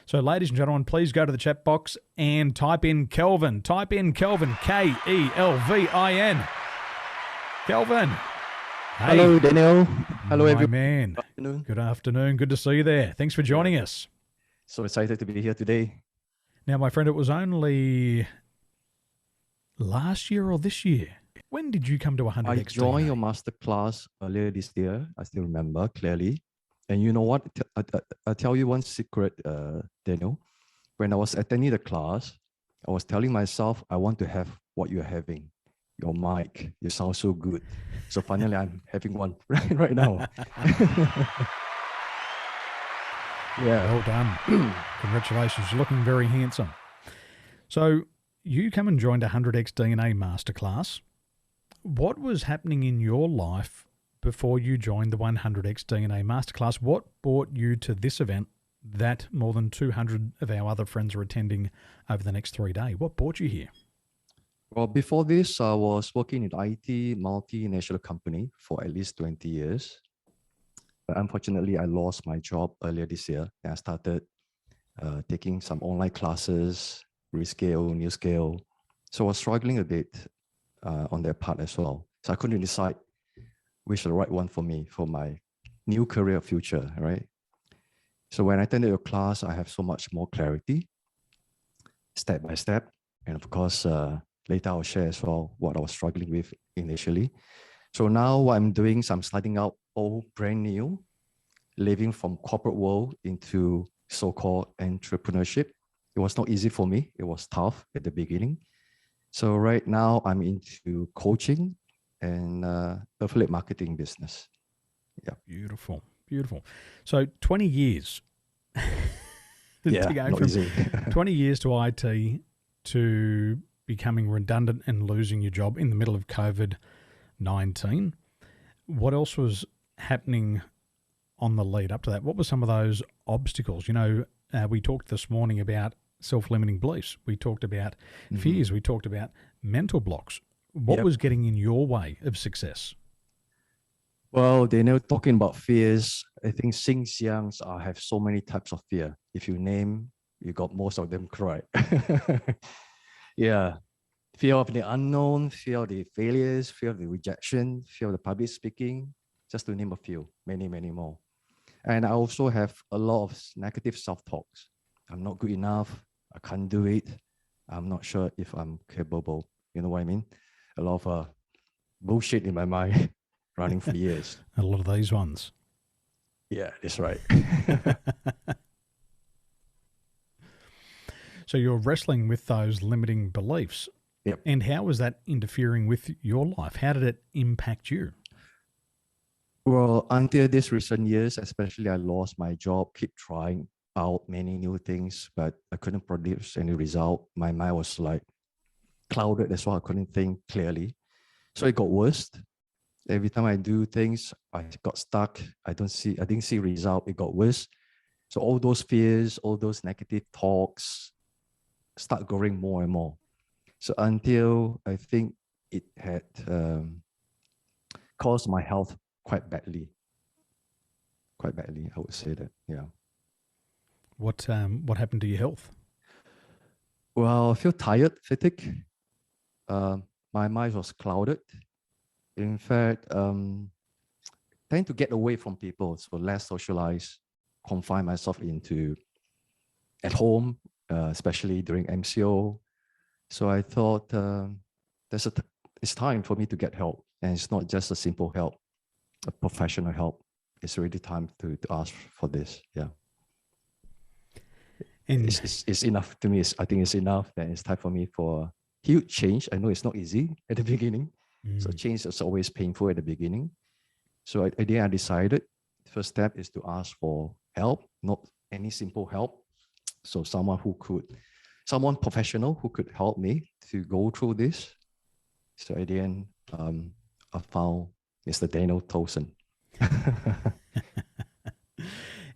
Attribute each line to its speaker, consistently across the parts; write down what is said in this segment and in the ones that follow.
Speaker 1: So, ladies and gentlemen, please go to the chat box and type in Kelvin. Type in Kelvin, Kelvin. Kelvin. Hey.
Speaker 2: Hello, Daniel. Hello, everyone.
Speaker 1: Man.
Speaker 2: Good afternoon.
Speaker 1: Good afternoon. Good to see you there. Thanks for joining us.
Speaker 2: So excited to be here today.
Speaker 1: Now, my friend, it was only last year or this year. When did you come to 100X
Speaker 2: I joined your masterclass earlier this year. I still remember clearly. And you know what? I'll tell you one secret, Daniel. When I was attending the class, I was telling myself, I want to have what you're having. Your mic, you sound so good. So finally, I'm having one right now.
Speaker 1: Yeah. Well done. Congratulations. You're looking very handsome. So you come and joined 100X DNA Masterclass. What was happening in your life before you joined the 100X DNA Masterclass? What brought you to this event that more than 200 of our other friends are attending over the next 3 days? What brought you here?
Speaker 2: Well, before this, I was working in IT multinational company for at least 20 years. But unfortunately, I lost my job earlier this year, and I started taking some online classes, rescale, new scale. So I was struggling a bit on that part as well. So I couldn't decide which is the right one for me, for my new career future, right? So when I attended your class, I have so much more clarity, step by step. And of course, later I'll share as well what I was struggling with initially. So now what I'm doing is I'm starting out all brand new, living from corporate world into so-called entrepreneurship. It was not easy for me. It was tough at the beginning. So right now I'm into coaching and affiliate marketing business. Yeah.
Speaker 1: Beautiful. Beautiful. So 20 years.
Speaker 2: Yeah,
Speaker 1: to go
Speaker 2: not
Speaker 1: from
Speaker 2: easy.
Speaker 1: 20 years to IT to becoming redundant and losing your job in the middle of COVID-19. What else was happening on the lead up to that? What were some of those obstacles? You know, we talked this morning about self-limiting beliefs. We talked about fears. We talked about mental blocks. What was getting in your way of success?
Speaker 2: Well, Daniel, talking about fears, I think since young, I have so many types of fear. If you name, you got most of them correct. Yeah. Fear of the unknown, fear of the failures, fear of the rejection, fear of the public speaking, just to name a few, many, many more. And I also have a lot of negative self-talks. I'm not good enough. I can't do it. I'm not sure if I'm capable. You know what I mean? A lot of bullshit in my mind running for years.
Speaker 1: A lot of these ones.
Speaker 2: Yeah, that's right.
Speaker 1: So you're wrestling with those limiting beliefs.
Speaker 2: Yep.
Speaker 1: And how was that interfering with your life? How did it impact you?
Speaker 2: Well, until these recent years, especially I lost my job, keep trying out many new things, but I couldn't produce any result. My mind was like clouded. That's why I couldn't think clearly. So it got worse. Every time I do things, I got stuck. I didn't see result. It got worse. So all those fears, all those negative talks start growing more and more. So until I think it had caused my health quite badly. Quite badly, I would say that, yeah.
Speaker 1: What happened to your health?
Speaker 2: Well, I feel tired, fatigue. My mind was clouded. In fact, trying to get away from people, so less socialize, confine myself into at home, especially during MCO. So I thought it's time for me to get help, and it's not just a simple help, a professional help. It's really time to ask for this. Yeah, and it's enough to me. I think it's enough. That it's time for me for huge change. I know it's not easy at the beginning. So change is always painful at the beginning. So I decided the first step is to ask for help, not any simple help. So someone professional who could help me to go through this. So at the end, I found Mr. Daniel Tolson.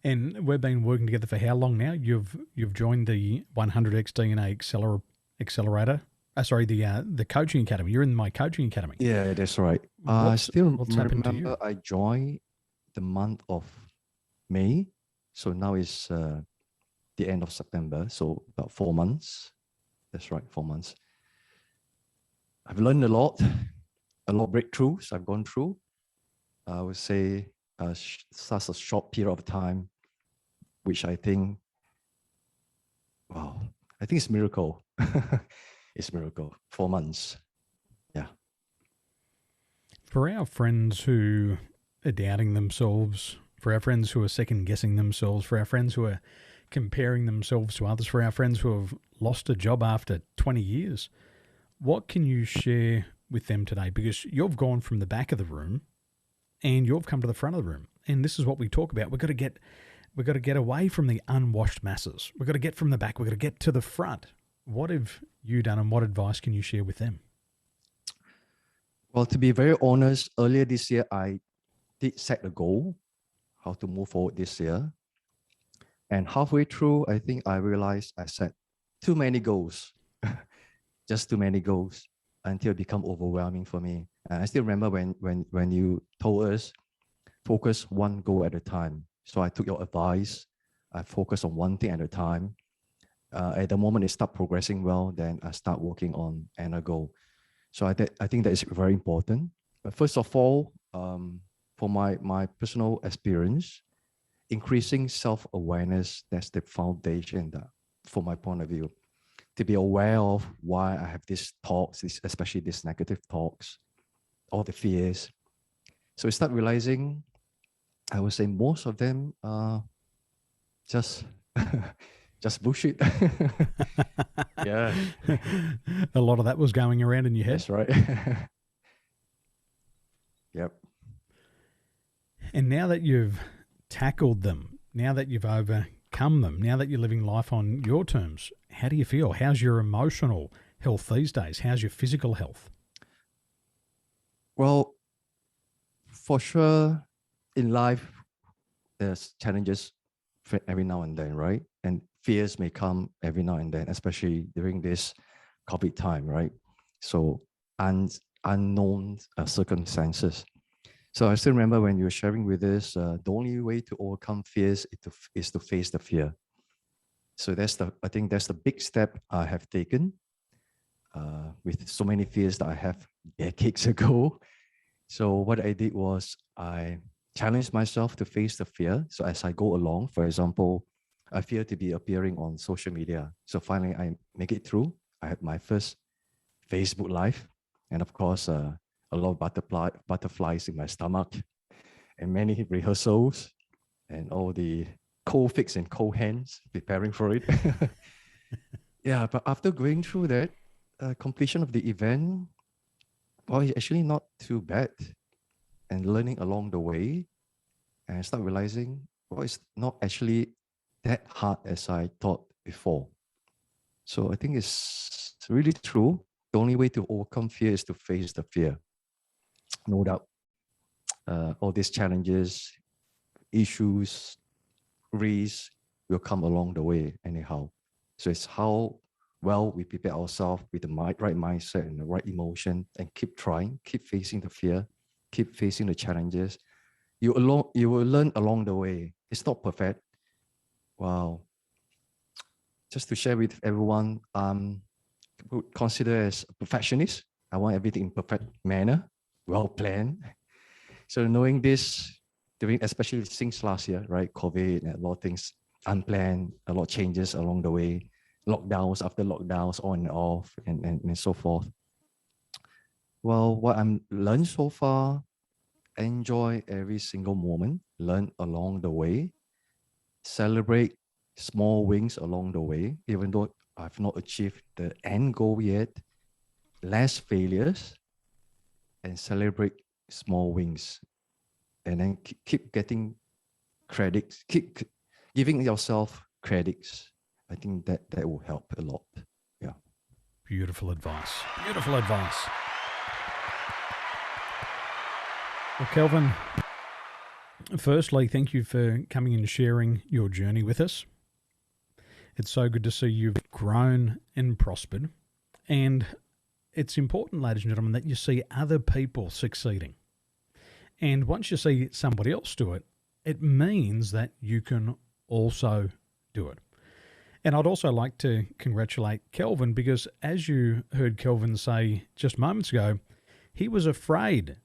Speaker 1: And we've been working together for how long now? You've joined the 100X DNA Accelerator. The coaching academy. You're in my coaching academy.
Speaker 2: Yeah, that's right. I still remember
Speaker 1: I
Speaker 2: joined the month of May. So now it's the end of September, so about 4 months. That's right, 4 months. I've learned a lot of breakthroughs I've gone through. I would say such a short period of time, which I think, wow, I think it's a miracle. It's a miracle. 4 months. Yeah.
Speaker 1: For our friends who are doubting themselves, for our friends who are second guessing themselves, for our friends who are comparing themselves to others, for our friends who have lost a job after 20 years, what can you share with them today? Because you've gone from the back of the room and you've come to the front of the room. And this is what we talk about. We've got to get away from the unwashed masses. We've got to get from the back. We've got to get to the front. What have you done and what advice can you share with them?
Speaker 2: Well, to be very honest, earlier this year, I did set a goal, how to move forward this year. And halfway through, I think I realized I set too many goals, just too many goals, until it became overwhelming for me. And I still remember when you told us, focus one goal at a time. So I took your advice. I focused on one thing at a time. At the moment it started progressing well, then I start working on another goal. So I think that is very important. But first of all, for my personal experience, increasing self-awareness, that's the foundation that, from my point of view, to be aware of why I have these thoughts, especially these negative thoughts, all the fears. So I start realizing, I would say most of them are just bullshit. Yeah.
Speaker 1: A lot of that was going around in your head.
Speaker 2: That's right. Yep.
Speaker 1: And now that you've tackled them, now that you've overcome them, now that you're living life on your terms, how do you feel? How's your emotional health these days? How's your physical health?
Speaker 2: Well, for sure, in life, there's challenges every now and then, right? And fears may come every now and then, especially during this COVID time, right? So unknown circumstances. So I still remember when you were sharing with us, the only way to overcome fears is to face the fear. So I think that's the big step I have taken with so many fears that I have decades ago. So what I did was I challenged myself to face the fear. So as I go along, for example, I fear to be appearing on social media. So finally I make it through. I had my first Facebook Live, and of course, a lot of butterflies in my stomach, and many rehearsals, and all the cold feet and cold hands preparing for it. Yeah, but after going through that, completion of the event, well, it's actually not too bad. And learning along the way, and I start realizing, well, it's not actually that hard as I thought before. So I think it's really true. The only way to overcome fear is to face the fear. No doubt, all these challenges, issues, risks will come along the way anyhow. So it's how well we prepare ourselves with the right mindset and the right emotion, and keep trying, keep facing the fear, keep facing the challenges. You will learn along the way. It's not perfect. Wow. Just to share with everyone, would consider as a perfectionist. I want everything in perfect manner, well planned. So knowing this, especially since last year, right? COVID and a lot of things unplanned, a lot of changes along the way, lockdowns after lockdowns, on and off, and so forth. Well, what I'm learned so far, enjoy every single moment, learn along the way, celebrate small wins along the way, even though I've not achieved the end goal yet, less failures, and celebrate small wins. And then keep getting credits, keep giving yourself credits. I think that will help a lot. Yeah.
Speaker 1: Beautiful advice. Beautiful advice. Well, Kelvin, firstly, thank you for coming and sharing your journey with us. It's so good to see you've grown and prospered. And it's important, ladies and gentlemen, that you see other people succeeding. And once you see somebody else do it, it means that you can also do it. And I'd also like to congratulate Kelvin because, as you heard Kelvin say just moments ago, he was afraid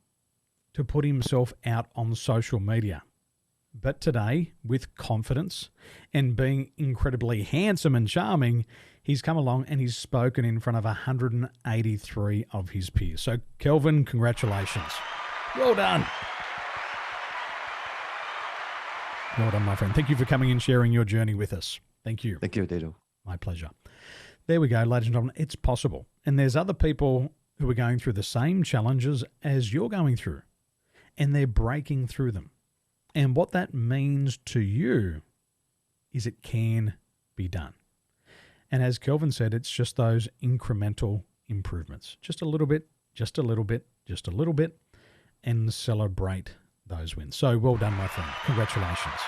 Speaker 1: to put himself out on social media. But today, with confidence and being incredibly handsome and charming, he's come along and he's spoken in front of 183 of his peers. So, Kelvin, congratulations. Well done. Well done, my friend. Thank you for coming and sharing your journey with us. Thank you.
Speaker 2: Thank you, Dado.
Speaker 1: My pleasure. There we go, ladies and gentlemen. It's possible. And there's other people who are going through the same challenges as you're going through, and they're breaking through them. And what that means to you is it can be done. And as Kelvin said, it's just those incremental improvements. Just a little bit, just a little bit, just a little bit, and celebrate those wins. So well done, my friend. Congratulations.